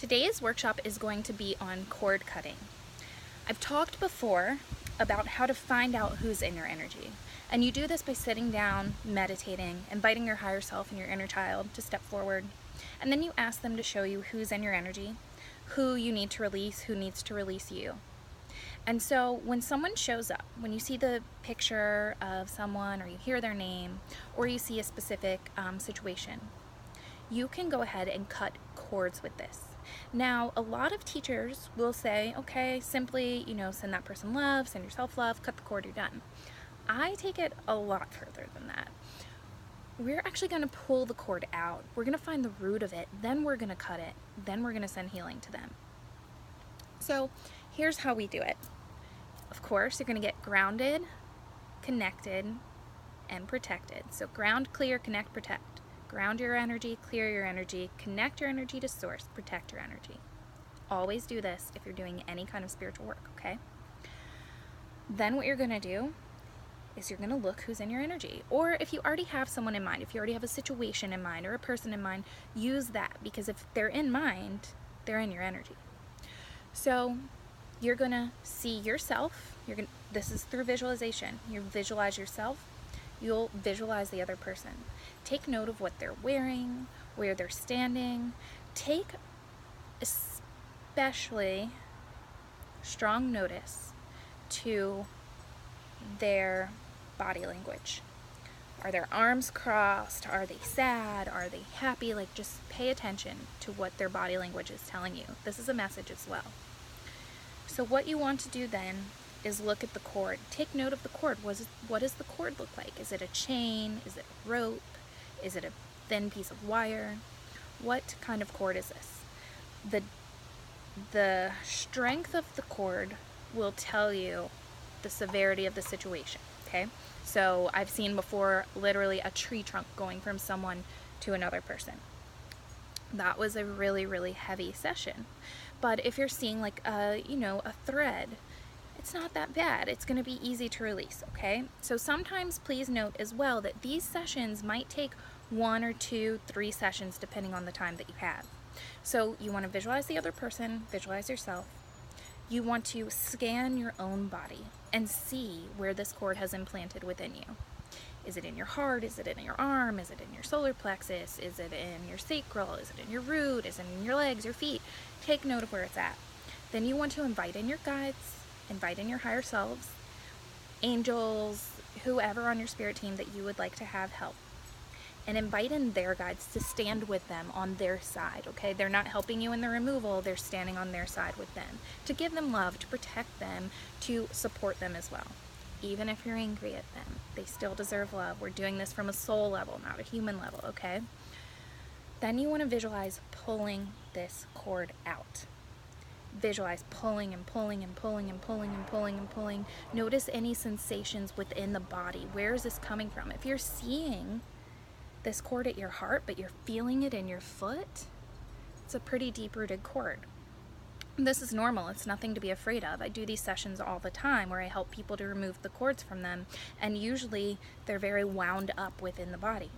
Today's workshop is going to be on cord cutting. I've talked before about how to find out who's in your energy. And you do this by sitting down, meditating, inviting your higher self and your inner child to step forward. And then you ask them to show you who's in your energy, who you need to release, who needs to release you. And so when someone shows up, when you see the picture of someone or you hear their name or you see a specific situation, you can go ahead and cut cords with this. Now, a lot of teachers will say, okay, simply, send that person love, send yourself love, cut the cord, you're done. I take it a lot further than that. We're actually going to pull the cord out. We're going to find the root of it, then we're going to cut it, then we're going to send healing to them. So here's how we do it. Of course, you're going to get grounded, connected, and protected. So ground, clear, connect, protect. Ground your energy, clear your energy, connect your energy to source, protect your energy. Always do this if you're doing any kind of spiritual work, okay? Then what you're going to do is you're going to look who's in your energy. Or if you already have someone in mind, if you already have a situation in mind or a person in mind, use that, because if they're in mind, they're in your energy. So you're going to see yourself. This is through visualization. You visualize yourself. You'll visualize the other person. Take note of what they're wearing, where they're standing. Take especially strong notice to their body language. Are their arms crossed? Are they sad? Are they happy? Just pay attention to what their body language is telling you. This is a message as well. So what you want to do then is look at the cord. Take note of the cord. What does the cord look like? Is it a chain? Is it a rope? Is it a thin piece of wire? What kind of cord is this? The strength of the cord will tell you the severity of the situation, okay? So I've seen before literally a tree trunk going from someone to another person. That was a really, really heavy session. But if you're seeing a thread, it's not that bad. It's going to be easy to release, okay? So sometimes please note as well that these sessions might take 1 or 2, 3 sessions depending on the time that you have. So you want to visualize the other person, visualize yourself. You want to scan your own body and see where this cord has implanted within you. Is it in your heart? Is it in your arm? Is it in your solar plexus? Is it in your sacral? Is it in your root? Is it in your legs, your feet? Take note of where it's at. Then you want to invite in your guides, invite in your higher selves, angels, whoever on your spirit team that you would like to have help. And invite in their guides to stand with them on their side, okay? They're not helping you in the removal, they're standing on their side with them. To give them love, to protect them, to support them as well. Even if you're angry at them, they still deserve love. We're doing this from a soul level, not a human level, okay? Then you want to visualize pulling this cord out. Visualize pulling and pulling and pulling and pulling and pulling and pulling. Notice any sensations within the body. Where is this coming from? If you're seeing this cord at your heart, but you're feeling it in your foot, it's a pretty deep-rooted cord. This is normal. It's nothing to be afraid of. I do these sessions all the time where I help people to remove the cords from them, and usually they're very wound up within the body.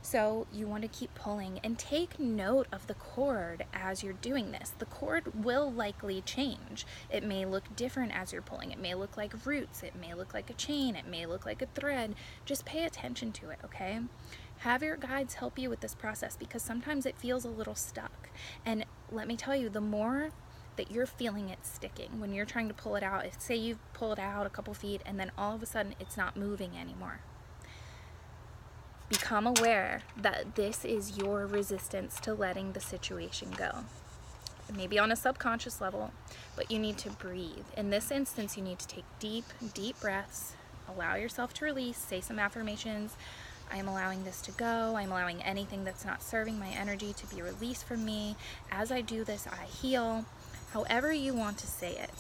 So you want to keep pulling and take note of the cord as you're doing this. The cord will likely change. It may look different as you're pulling. It may look like roots. It may look like a chain. It may look like a thread. Just pay attention to it, okay? Have your guides help you with this process, because sometimes it feels a little stuck. And let me tell you, the more that you're feeling it sticking when you're trying to pull it out, say you pull it out a couple feet and then all of a sudden it's not moving anymore. Become aware that this is your resistance to letting the situation go. Maybe on a subconscious level, but you need to breathe. In this instance, you need to take deep, deep breaths, allow yourself to release, say some affirmations. I am allowing this to go. I'm allowing anything that's not serving my energy to be released from me. As I do this, I heal. However you want to say it.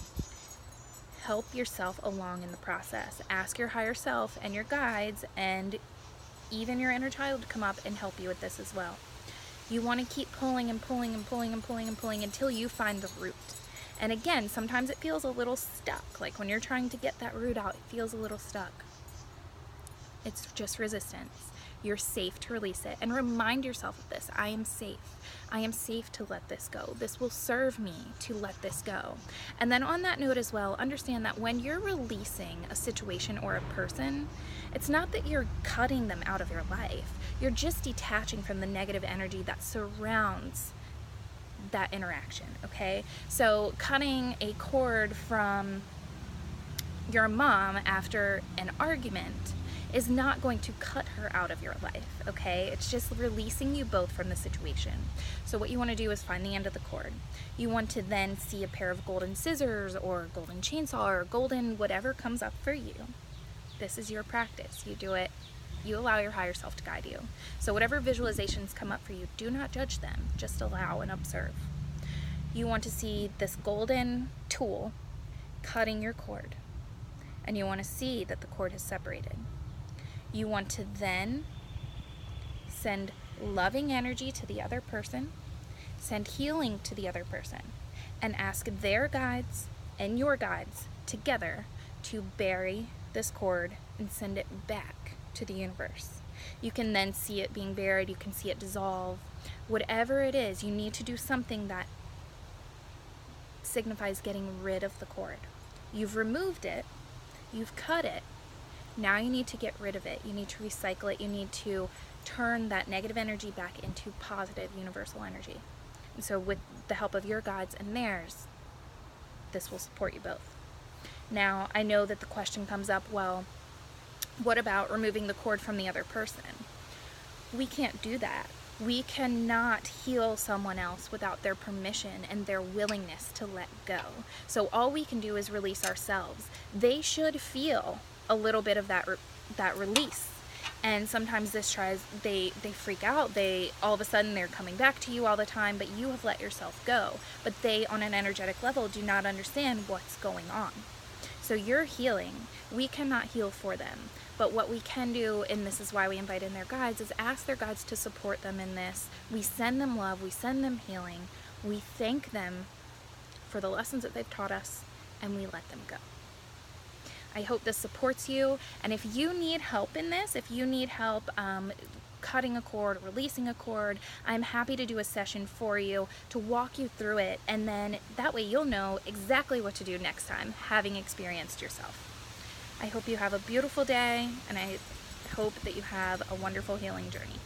Help yourself along in the process. Ask your higher self and your guides and even your inner child to come up and help you with this as well. You want to keep pulling and pulling and pulling and pulling and pulling until you find the root. And again, sometimes it feels a little stuck. Like when you're trying to get that root out, it feels a little stuck. It's just resistance. You're safe to release it. And remind yourself of this. I am safe. I am safe to let this go. This will serve me to let this go. And then on that note as well, understand that when you're releasing a situation or a person, it's not that you're cutting them out of your life. You're just detaching from the negative energy that surrounds that interaction, okay? So cutting a cord from your mom after an argument is not going to cut her out of your life, okay? It's just releasing you both from the situation. So what you want to do is find the end of the cord. You want to then see a pair of golden scissors or golden chainsaw or golden whatever comes up for you. This is your practice. You do it. You allow your higher self to guide you. So whatever visualizations come up for you, do not judge them. Just allow and observe. You want to see this golden tool cutting your cord. And you want to see that the cord is separated. You want to then send loving energy to the other person, send healing to the other person, and ask their guides and your guides together to bury this cord and send it back to the universe. You can then see it being buried, you can see it dissolve. Whatever it is, you need to do something that signifies getting rid of the cord. You've removed it, you've cut it. Now you need to get rid of it. You need to recycle it. You need to turn that negative energy back into positive universal energy. And so with the help of your guides and theirs, this will support you both. Now, I know that the question comes up, well, what about removing the cord from the other person? We can't do that. We cannot heal someone else without their permission and their willingness to let go. So all we can do is release ourselves. They should feel a little bit of that release. And sometimes they freak out. All of a sudden they're coming back to you all the time, but you have let yourself go. But they, on an energetic level, do not understand what's going on. So you're healing. We cannot heal for them. But what we can do, and this is why we invite in their guides, is ask their guides to support them in this. We send them love, we send them healing, we thank them for the lessons that they've taught us, and we let them go. I hope this supports you, and if you need help in this, if you need help cutting a cord, releasing a cord, I'm happy to do a session for you to walk you through it, and then that way you'll know exactly what to do next time, having experienced yourself. I hope you have a beautiful day, and I hope that you have a wonderful healing journey.